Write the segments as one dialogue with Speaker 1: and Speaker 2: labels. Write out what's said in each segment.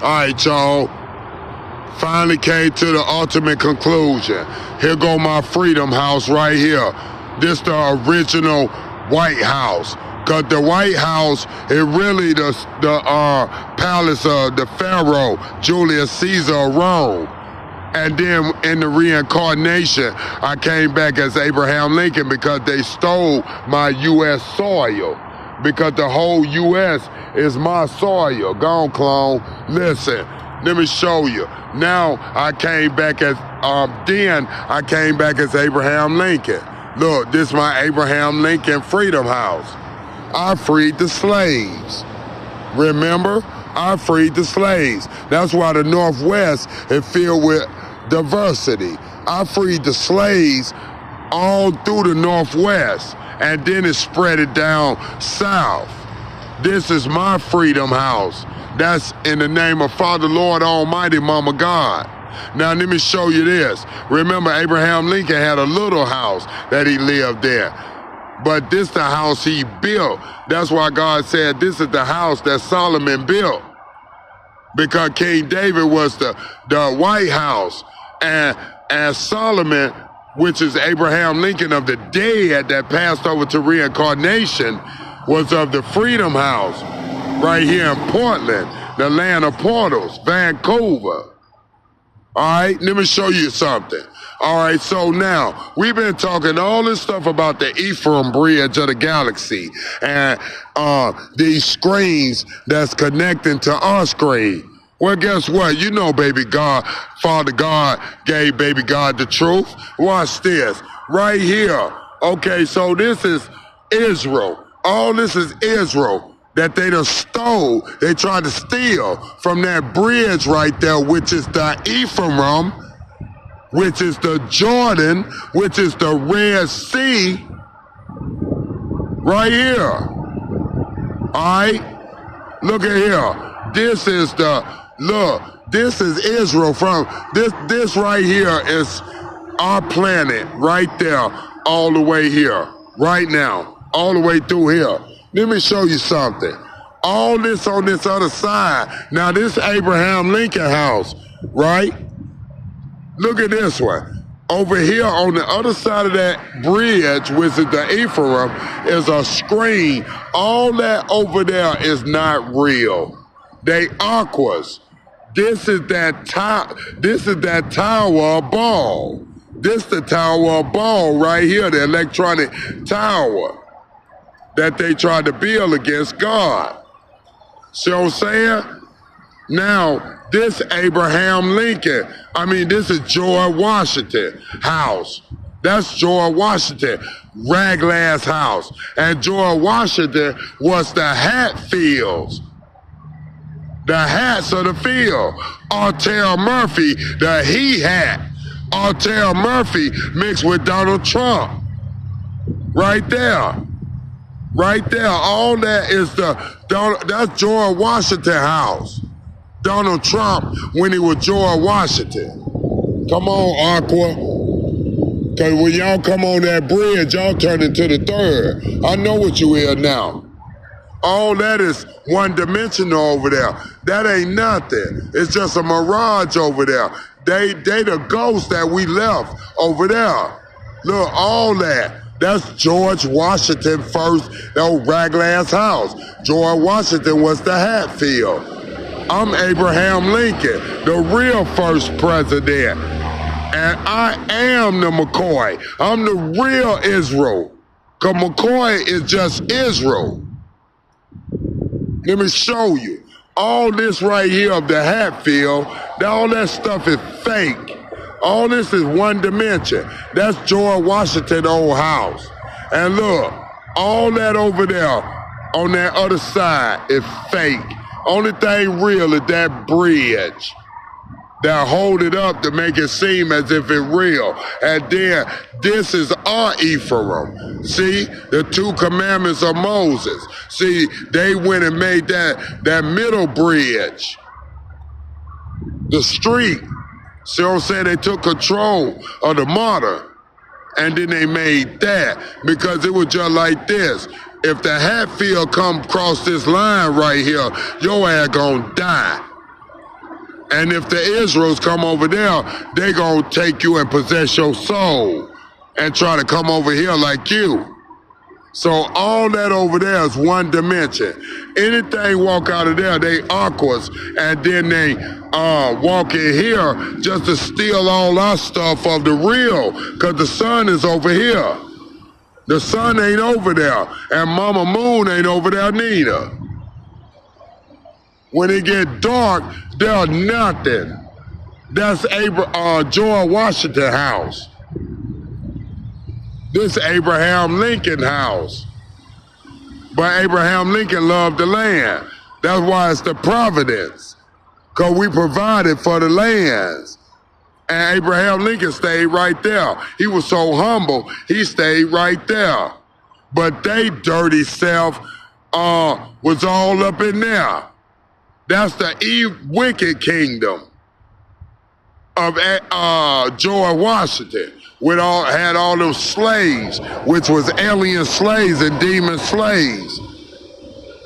Speaker 1: Alright, y'all. Finally came to the ultimate conclusion. Here go my Freedom House right here. This the original White House. Cause the White House is really the palace of the Pharaoh, Julius Caesar of Rome. And then in the reincarnation, I came back as Abraham Lincoln because they stole my U.S. soil. Because the whole U.S. is my soil. Go on, clone. Listen, let me show you. Now I came back as, Abraham Lincoln. Look, this is my Abraham Lincoln Freedom House. I freed the slaves. Remember? I freed the slaves. That's why the Northwest is filled with diversity. I freed the slaves all through the Northwest, and then it spread it down south. This is my Freedom House. That's in the name of Father, Lord Almighty, Mama God. Now let me show you this. Remember, Abraham Lincoln had a little house that he lived in. But this the house he built. That's why God said this is the house that Solomon built. Because King David was the White House. And Solomon, which is Abraham Lincoln of the dead that passed over to reincarnation, was of the Freedom House right here in Portland, the land of portals, Vancouver. All right, let me show you something. All right, so now, we've been talking all this stuff about the Ephraim Bridge of the galaxy and these screens that's connecting to our screen. Well, guess what? You know, baby God, Father God gave baby God the truth. Watch this, right here. Okay, so this is Israel. All this is Israel that they done stole. They tried to steal from that bridge right there, which is the Ephraim, which is the Jordan, which is the Red Sea, right here. All right? Look at here. This is this is Israel from, this right here is our planet right there, all the way here, right now, all the way through here. Let me show you something. All this on this other side. Now this Abraham Lincoln house, right? Look at this one. Over here on the other side of that bridge, which is the Ephraim, is a screen. All that over there is not real. They aquas. This is that Tower of Babel. This the Tower of Babel right here, the electronic tower that they tried to build against God. See what I'm saying? Now, this Abraham Lincoln, this is George Washington house. That's George Washington, Raglass house. And George Washington was the Hatfields. The hats of the field. Artel Murphy, the he hat. Artel Murphy mixed with Donald Trump. Right there. Right there. All that is that's George Washington house. Donald Trump when he was George Washington. Come on, Aqua. Cause when y'all come on that bridge, y'all turn into the third. I know what you is now. All that is one-dimensional over there. That ain't nothing. It's just a mirage over there. They the ghosts that we left over there. Look, all that. That's George Washington first, that old Raglass house. George Washington was the Hatfield. I'm Abraham Lincoln, the real first president. And I am the McCoy. I'm the real Israel. Because McCoy is just Israel. Let me show you. All this right here of the Hatfield, all that stuff is fake. All this is one dimension. That's George Washington's old house. And look, all that over there on that other side is fake. Only thing real is that bridge. They'll hold it up to make it seem as if it's real. And then this is our Ephraim. See, the 2 commandments of Moses. See, they went and made that middle bridge. The street. See what I'm saying? They took control of the modern. And then they made that because it was just like this. If the Hatfield come across this line right here, your ass gonna die. And if the Israels come over there, they gonna take you and possess your soul and try to come over here like you. So all that over there is one dimension. Anything walk out of there, they aquas, and then they walk in here just to steal all our stuff of the real, because the sun is over here. The sun ain't over there, and Mama Moon ain't over there neither. When it get dark, there's nothing. That's George Washington house. This Abraham Lincoln house. But Abraham Lincoln loved the land. That's why it's the providence. Because we provided for the lands. And Abraham Lincoln stayed right there. He was so humble, he stayed right there. But they dirty self was all up in there. That's the wicked kingdom of George Washington. Had all those slaves, which was alien slaves and demon slaves.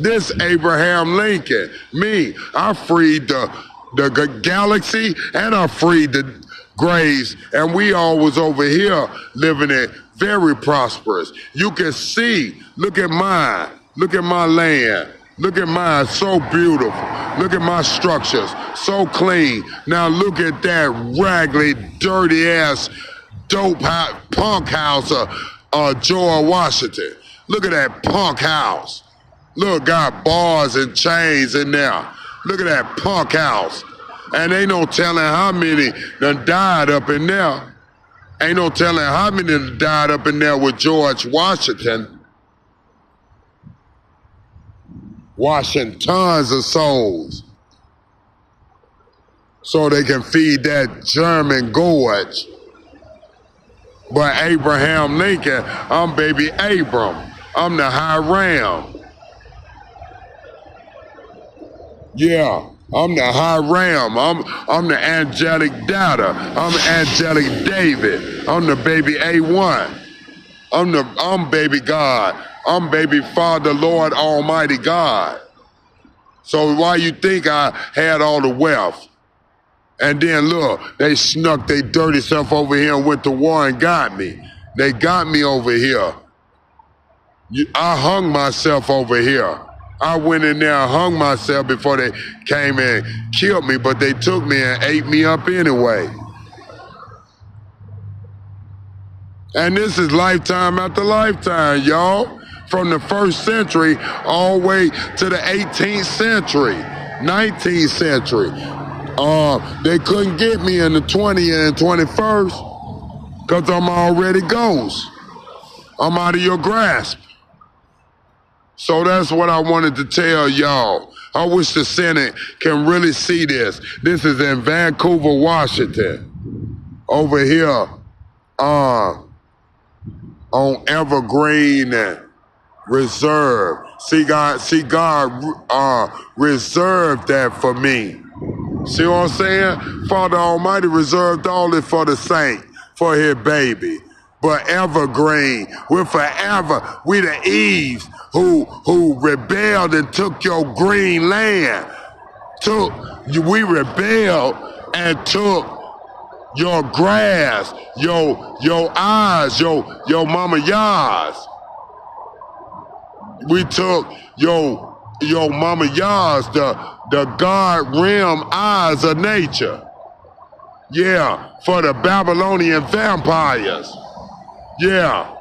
Speaker 1: This Abraham Lincoln, me, I freed the galaxy and I freed the graves, and we all was over here living it very prosperous. You can see, look at mine, look at my land. Look at mine, so beautiful. Look at my structures, so clean. Now look at that raggedy, dirty ass, dope punk house of George Washington. Look at that punk house. Look, got bars and chains in there. Look at that punk house. And ain't no telling how many done died up in there. Ain't no telling how many done died up in there with George Washington. Washing tons of souls so they can feed that German gorge. But Abraham Lincoln, I'm baby Abram. I'm the high ram. Yeah, I'm the high ram. I'm the angelic data. I'm angelic David. I'm the baby A1. I'm baby God. I'm baby Father, Lord Almighty God. So why you think I had all the wealth? And then look, they snuck their dirty self over here and went to war and got me. They got me over here. I hung myself over here. I went in there and hung myself before they came and killed me, but they took me and ate me up anyway. And this is lifetime after lifetime, y'all. From the 1st century all the way to the 18th century, 19th century. They couldn't get me in the 20th and 21st because I'm already ghost. I'm out of your grasp. So that's what I wanted to tell y'all. I wish the Senate can really see this. This is in Vancouver, Washington. Over here on Evergreen and Reserve. See God reserved that for me. See what I'm saying? Father Almighty reserved all it for the saint, for his baby. But Evergreen, we're forever. We the Eves who rebelled and took your green land. We rebelled and took your grass, your eyes, your mama yards. We took your mama yards, the God realm eyes of nature. Yeah, for the Babylonian vampires. Yeah,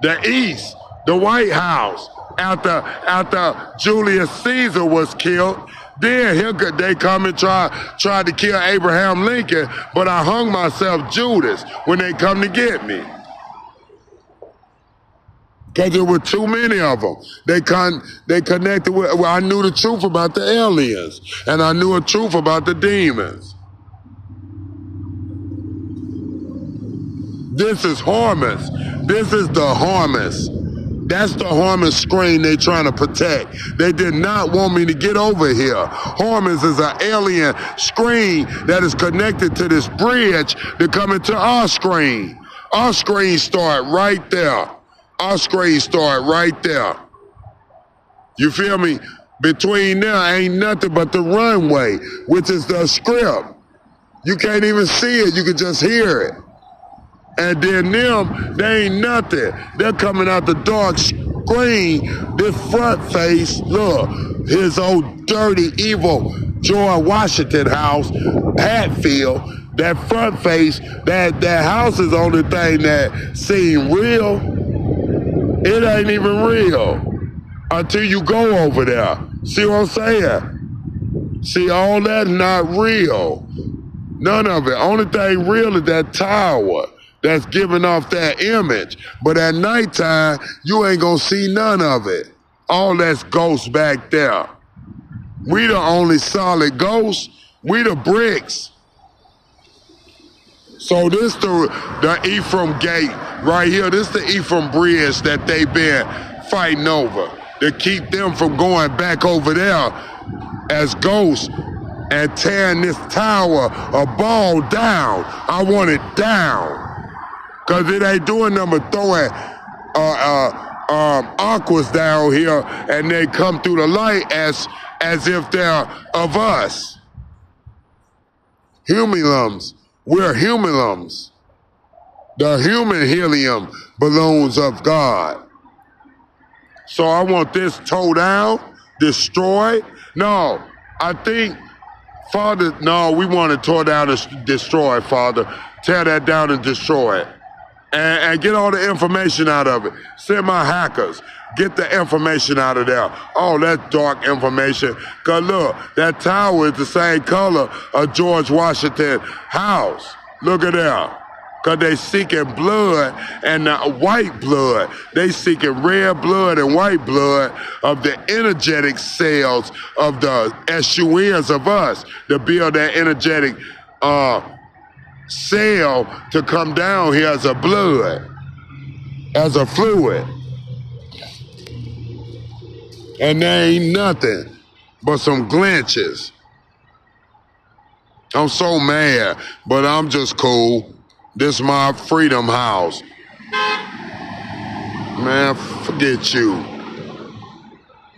Speaker 1: the East, the White House. After Julius Caesar was killed, then here could they come and try to kill Abraham Lincoln, but I hung myself Judas when they come to get me. Because there were too many of them. They connected with, well, I knew the truth about the aliens, and I knew the truth about the demons. This is Hormus. This is the Hormus. That's the Hormus screen they're trying to protect. They did not want me to get over here. Hormus is an alien screen that is connected to this bridge to come into our screen. Our screen start right there. Our screen start right there. You feel me? Between there ain't nothing but the runway, which is the script. You can't even see it, you can just hear it. And then them, they ain't nothing. They're coming out the dark screen. This front face, look, his old dirty, evil George Washington house, Hatfield. That front face, that house is the only thing that seems real. It ain't even real until you go over there. See what I'm saying? See, all that's not real. None of it. Only thing real is that tower that's giving off that image. But at nighttime, you ain't gonna see none of it. All that's ghosts back there. We the only solid ghosts. We the bricks. So this the Ephraim Gate right here. This the Ephraim Bridge that they been fighting over to keep them from going back over there as ghosts and tearing this tower of ball down. I want it down. Cause it ain't doing nothing but throwing aquas down here and they come through the light as if they're of us. Humulums. We're humulums. The human helium balloons of God. So I want this towed down, destroyed. No, I think, Father, no, we want it tore down and destroyed, Father. Tear that down and destroy it. And get all the information out of it. Send my hackers. Get the information out of there. All that dark information. Because look, that tower is the same color of George Washington house. Look at that. Because they seeking blood and white blood. They seeking red blood and white blood of the energetic cells of the SUNs of us to build that energetic cell to come down here as a blood, as a fluid. And there ain't nothing but some glitches. I'm so mad, but I'm just cool. This is my freedom house. Man, forget you.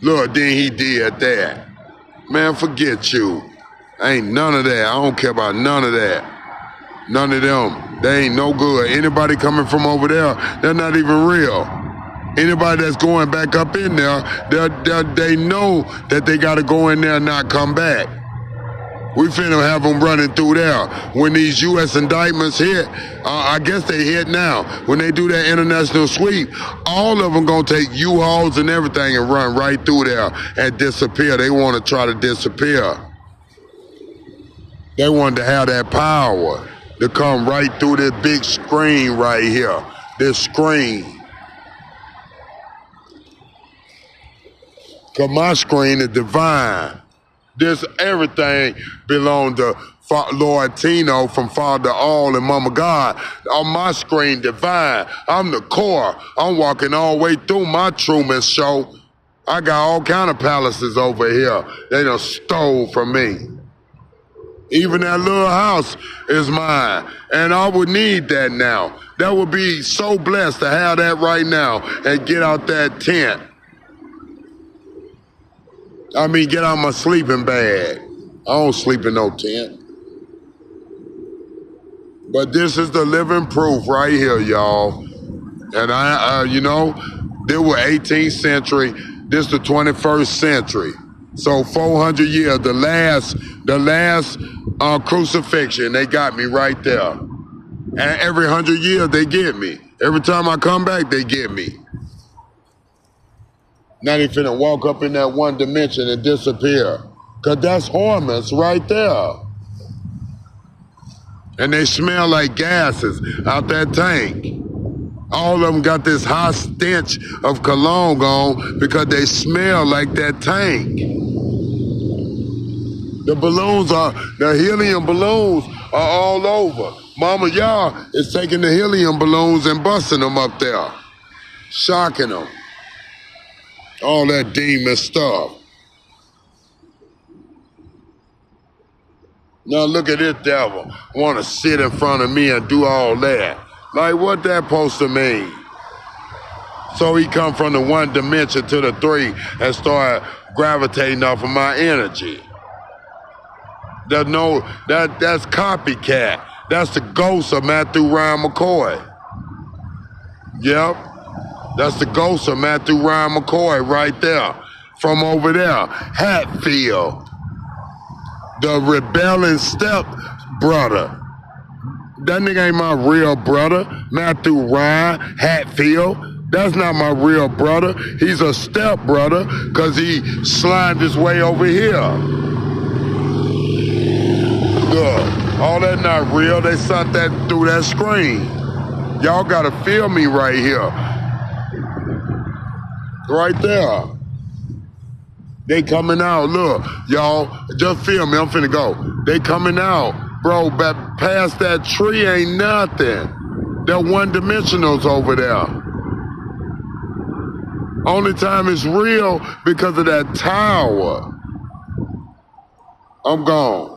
Speaker 1: Look, then he did that. Man, forget you. Ain't none of that. I don't care about none of that. None of them. They ain't no good. Anybody coming from over there, they're not even real. Anybody that's going back up in there, they know that they got to go in there and not come back. We finna have them running through there. When these U.S. indictments hit, I guess they hit now. When they do that international sweep, all of them gonna take U-Hauls and everything and run right through there and disappear. They want to try to disappear. They wanted to have that power to come right through this big screen right here. This screen. Cause my screen is divine. This everything belongs to Lord Tino from Father All and Mama God. On my screen, divine. I'm the core. I'm walking all the way through my Truman Show. I got all kind of palaces over here. They done stole from me. Even that little house is mine. And I would need that now. That would be so blessed to have that right now and get out that tent. I mean, get out my sleeping bag. I don't sleep in no tent. But this is the living proof right here, y'all. And you know, they were 18th century. This the 21st century. So 400 years, the last crucifixion, they got me right there. And every 100 years, they get me. Every time I come back, they get me. Now they finna walk up in that one dimension and disappear. Cause that's hormones right there. And they smell like gases out that tank. All of them got this high stench of cologne on because they smell like that tank. The helium balloons are all over. Mama Yah is taking the helium balloons and busting them up there. Shocking them. All that demon stuff. Now look at this devil. Want to sit in front of me and do all that. Like what that supposed to mean? So he come from the one dimension to the three and start gravitating off of my energy. That's copycat. That's the ghost of Matthew Ryan McCoy. Yep. That's the ghost of Matthew Ryan McCoy right there. From over there. Hatfield. The rebelling step brother. That nigga ain't my real brother. Matthew Ryan Hatfield. That's not my real brother. He's a step brother because he slimed his way over here. Look, all that not real. They sent that through that screen. Y'all gotta feel me right here. Right there. They coming out. Look, y'all, just feel me. I'm finna go. They coming out. Bro, past that tree ain't nothing. They're one-dimensionals over there. Only time it's real because of that tower. I'm gone.